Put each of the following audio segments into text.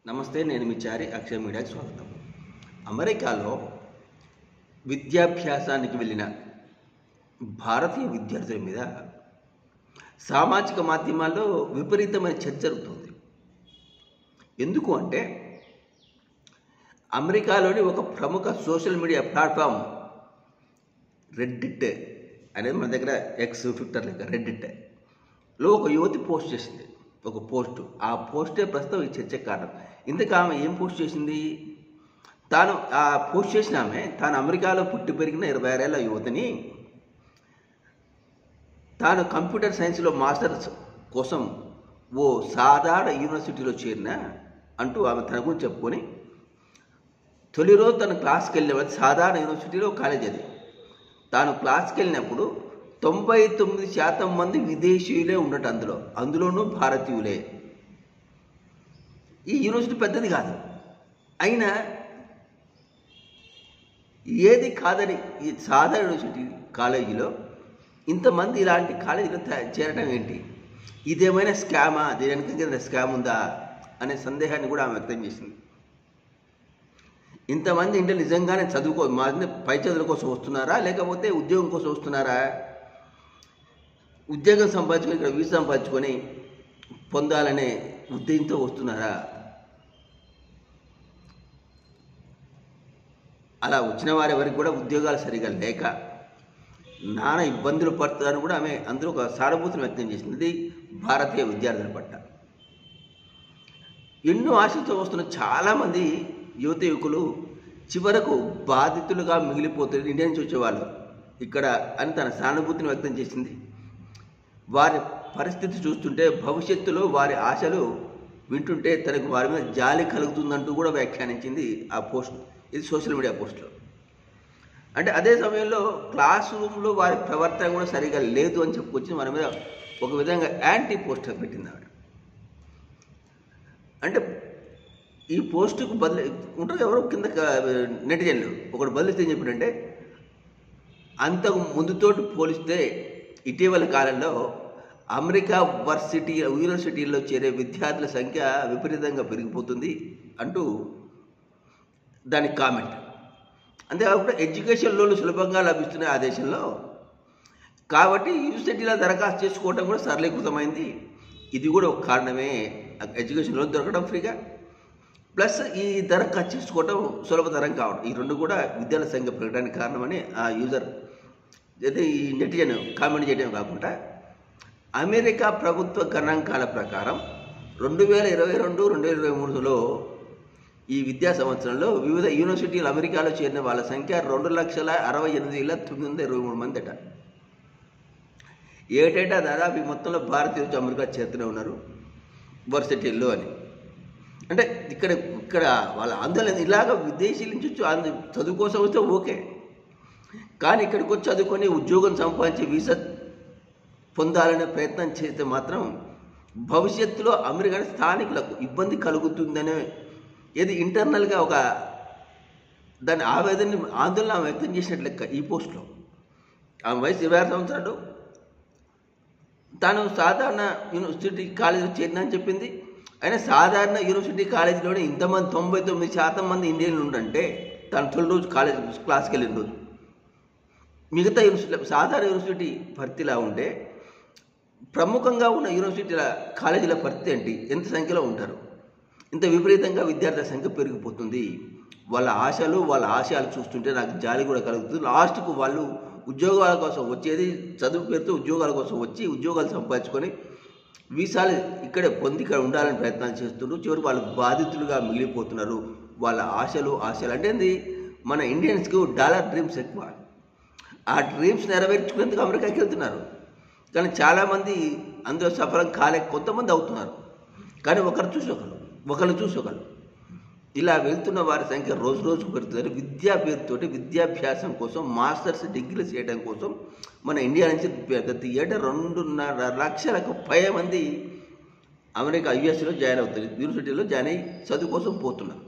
నమస్తే, నేను మీ చారి. అక్షయ మీడియాకి స్వాగతం. అమెరికాలో విద్యాభ్యాసానికి వెళ్ళిన భారతీయ విద్యార్థుల మీద సామాజిక మాధ్యమాల్లో విపరీతమైన చర్చ జరుగుతుంది. ఎందుకు అంటే, అమెరికాలోని ఒక ప్రముఖ సోషల్ మీడియా ప్లాట్ఫామ్ రెడ్డిట్ అనేది మన దగ్గర ఎక్స్, ట్విట్టర్ లెక్క రెడ్డిట్లో ఒక యువతి పోస్ట్ చేసింది ఒక పోస్టు. ఆ పోస్టే ప్రస్తుతం ఈ చర్చకు కారణం. ఇంతకు ఆమె ఏం పోస్ట్ చేసింది? ఆ పోస్ట్ చేసిన ఆమె తాను అమెరికాలో పుట్టి పెరిగిన 26 ఏళ్ల యువతిని, తాను కంప్యూటర్ సైన్స్లో మాస్టర్స్ కోసం ఓ సాధారణ యూనివర్సిటీలో చేరిన అంటూ ఆమె తన గురించి చెప్పుకొని, తొలి రోజు తన క్లాస్కి వెళ్ళినప్పుడు సాధారణ యూనివర్సిటీలో కాలేజ్ అది. తాను క్లాస్కి వెళ్ళినప్పుడు 99% మంది విదేశీయులే ఉండట, అందులోనూ భారతీయులే. ఈ యూనివర్సిటీ పెద్దది కాదు, అయినా ఏది కాదని ఈ సాధారణ యూనివర్సిటీ కాలేజీలో ఇంతమంది ఇలాంటి కాలేజీలో చేరడం ఏంటి? ఇదేమైనా స్కామా? దీని వెనక స్కామ్ ఉందా అనే సందేహాన్ని కూడా ఆమె వ్యక్తం చేసింది. ఇంతమంది ఇంట్లో నిజంగానే పై చదువుల కోసం వస్తున్నారా, లేకపోతే ఉద్యోగం కోసం వస్తున్నారా? ఉద్యోగం సంపాదించుకొని ఇక్కడ వీసా సంపాదించుకొని పొందాలనే ఉద్దేశంతో వస్తున్నారా? అలా వచ్చిన వారి ఎవరికి కూడా ఉద్యోగాలు సరిగా లేక నానా ఇబ్బందులు పడుతున్నారని కూడా ఆమె అందులో ఒక సానుభూతిని వ్యక్తం చేసింది. ఇది భారతీయ విద్యార్థుల పట్ల ఎన్నో ఆశలతో వస్తున్న చాలామంది యువత యువకులు చివరకు బాధితులుగా మిగిలిపోతున్నారు. ఇండియా నుంచి వచ్చేవాళ్ళు ఇక్కడ అని తన సానుభూతిని వ్యక్తం చేసింది. వారి పరిస్థితి చూస్తుంటే, భవిష్యత్తులో వారి ఆశలు వింటుంటే తనకు వారి మీద జాలి కలుగుతుందంటూ కూడా వ్యాఖ్యానించింది ఆ పోస్ట్. ఇది సోషల్ మీడియా పోస్ట్లో. అంటే అదే సమయంలో క్లాస్ రూమ్లో వారి ప్రవర్తన కూడా సరిగా లేదు అని చెప్పుకొచ్చి వారి మీద ఒక విధంగా యాంటీ పోస్టర్ పెట్టింది ఆవిడ. అంటే ఈ పోస్టుకు బదిలీ ఉంటారు ఎవరో కింద నెటిజన్లు ఒకటి బదిలిస్తే ఏం చెప్పాడంటే, అంతకు ముందుతోటి పోలిస్తే ఇటీవల కాలంలో అమెరికా యూనివర్సిటీల్లో చేరే విద్యార్థుల సంఖ్య విపరీతంగా పెరిగిపోతుంది అంటూ దానికి కామెంట్. అంతేకాకుండా ఎడ్యుకేషన్ లోన్లు సులభంగా లభిస్తున్నాయి ఆ దేశంలో, కాబట్టి యూనివర్సిటీలో దరఖాస్తు చేసుకోవడం కూడా సరళీకృతమైంది. ఇది కూడా ఒక కారణమే, ఎడ్యుకేషన్ లోన్ దొరకడం ఫ్రీగా, ప్లస్ ఈ దరఖాస్తు చేసుకోవడం సులభతరం కావడం, ఈ రెండు కూడా విద్యార్థుల సంఖ్య పెరగడానికి కారణమని ఆ యూజర్ అయితే ఈ నెటిజన్ కామెంట్ చేయడం కాకుండా, అమెరికా ప్రభుత్వ గణాంకాల ప్రకారం 2022-2023లో ఈ విద్యా సంవత్సరంలో వివిధ యూనివర్సిటీలు అమెరికాలో చేరిన వాళ్ళ సంఖ్య 2,68,923 మంది అట. ఏటేటా దాదాపు ఈ మొత్తంలో భారతీయులు అమెరికా చేరుతూనే ఉన్నారు యూనివర్సిటీల్లో అని. అంటే ఇక్కడ వాళ్ళ ఆందోళన ఇలాగ విదేశీయుల నుంచి చదువు కోసం వస్తే ఓకే, కానీ ఇక్కడికి వచ్చి చదువుకొని ఉద్యోగం సంపాదించి వీసా పొందాలనే ప్రయత్నం చేస్తే మాత్రం భవిష్యత్తులో అమెరికా స్థానికులకు ఇబ్బంది కలుగుతుందనే ఏది ఇంటర్నల్గా ఒక దాని ఆందోళన వ్యక్తం చేసినట్లు లెక్క ఈ పోస్ట్లో. ఆమె వయసు 26 సంవత్సరాలు, తాను సాధారణ యూనివర్సిటీ కాలేజీలో చేరినా అని చెప్పింది. అయినా సాధారణ యూనివర్సిటీ కాలేజీలోనే ఇంతమంది 99% మంది ఇండియన్లు ఉండంటే, తాను తొలి రోజు క్లాస్కి వెళ్ళిన రోజు మిగతా సాధారణ యూనివర్సిటీ భర్తీలా ఉంటే, ప్రముఖంగా ఉన్న యూనివర్సిటీల కాలేజీల భర్తీ ఏంటి? ఎంత సంఖ్యలో ఉంటారు? ఇంత విపరీతంగా విద్యార్థుల సంఖ్య పెరిగిపోతుంది. వాళ్ళ ఆశలు వాళ్ళ ఆశయాలు చూస్తుంటే నాకు జాలి కూడా కలుగుతుంది. లాస్ట్కు వాళ్ళు ఉద్యోగాల కోసం వచ్చేది, చదువు పేరుతో ఉద్యోగాల కోసం వచ్చి ఉద్యోగాలు సంపాదించుకొని వీసాలు ఇక్కడే పొంది ఇక్కడ ఉండాలని ప్రయత్నాలు చేస్తున్నారు. చివరికి వాళ్ళు బాధితులుగా మిగిలిపోతున్నారు. వాళ్ళ ఆశలు అంటే ఏంది? మన ఇండియన్స్కి డాలర్ డ్రీమ్స్ ఎక్కువ. ఆ డ్రీమ్స్ నెరవేర్చుకునేందుకు అమెరికాకి వెళ్తున్నారు, కానీ చాలామంది అందులో సఫలం కాలేక కొంతమంది అవుతున్నారు. కానీ ఒకరు చూసి ఒకరు ఇలా వెళ్తున్న వారి సంఖ్య రోజు రోజుకు పెరుగుతుంది. విద్యా పేరుతోటి విద్యాభ్యాసం కోసం మాస్టర్స్ డిగ్రీలు చేయడం కోసం మన ఇండియా నుంచి ప్రతి ఏటా 2.5 లక్షలకు పైగా మంది అమెరికా యుఎస్లో జాయిన్ అవుతారు, యూనివర్సిటీలో జాయిన్ అయ్యి చదువు కోసం పోతున్నారు.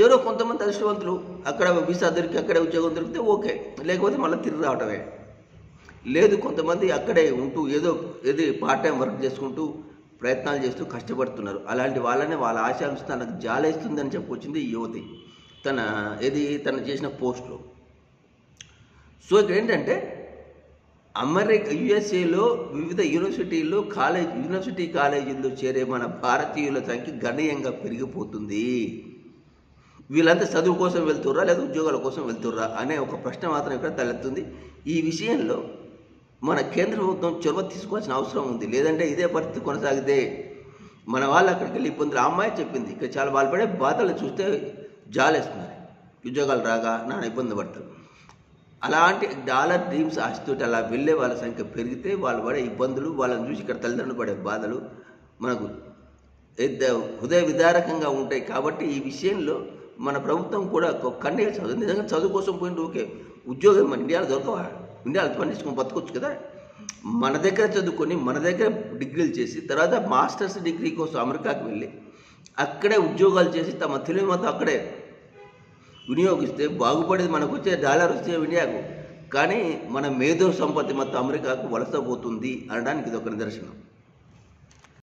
ఎవరో కొంతమంది అదృష్టవంతులు అక్కడ వీసా దొరికి అక్కడే ఉద్యోగం దొరికితే ఓకే, లేకపోతే మళ్ళీ తిరిగి రావటమే. లేదు, కొంతమంది అక్కడే ఉంటూ ఏది పార్ట్ టైం వర్క్ చేసుకుంటూ ప్రయత్నాలు చేస్తూ కష్టపడుతున్నారు. అలాంటి వాళ్ళని వాళ్ళ ఆశయాలు తనకు జాలేస్తుందని చెప్పుకొచ్చింది ఈ యువతి తను చేసిన పోస్ట్లో. సో ఇక్కడ ఏంటంటే యుఎస్ఏలో వివిధ యూనివర్సిటీ కాలేజీల్లో చేరే మన భారతీయుల సంఖ్య గణనీయంగా పెరిగిపోతుంది. వీళ్ళంతా చదువు కోసం వెళ్తుర్రా లేదా ఉద్యోగాల కోసం వెళ్తుర్రా అనే ఒక ప్రశ్న మాత్రం ఇక్కడ తలెత్తుంది. ఈ విషయంలో మన కేంద్ర ప్రభుత్వం చొరవ తీసుకోవాల్సిన అవసరం ఉంది. లేదంటే ఇదే పరిస్థితి కొనసాగితే మన వాళ్ళు అక్కడికి వెళ్ళి ఇబ్బందులు. ఆ అమ్మాయి చెప్పింది ఇక్కడ చాలా వాళ్ళు పడే బాధలు చూస్తే జాలేస్తున్నారు. ఉద్యోగాలు రాగా నాన్న ఇబ్బంది పడతారు. అలాంటి డాలర్ డ్రీమ్స్ ఆశతోటి అలా వెళ్ళే వాళ్ళ సంఖ్య పెరిగితే వాళ్ళు పడే ఇబ్బందులు, వాళ్ళని చూసి ఇక్కడ తల్లిదండ్రులు పడే బాధలు మనకు హృదయ విదారకంగా ఉంటాయి. కాబట్టి ఈ విషయంలో మన ప్రభుత్వం కూడా కన్నీళ్ళు చదువు నిజంగా చదువు కోసం పోయింది. ఓకే, ఉద్యోగం మన ఇండియాలో దొరకవా? ఇండియాలో పండించుకొని బతకొచ్చు కదా. మన దగ్గర చదువుకొని మన దగ్గర డిగ్రీలు చేసి తర్వాత మాస్టర్స్ డిగ్రీ కోసం అమెరికాకి వెళ్ళి అక్కడే ఉద్యోగాలు చేసి తమ తెలివి మొత్తం అక్కడే వినియోగిస్తే బాగుపడేది. మనకు వచ్చే డాలర్ వచ్చే ఇండియాకు, కానీ మన మేధో సంపత్తి మొత్తం అమెరికాకు వలసపోతుంది అనడానికి ఇది ఒక నిదర్శనం.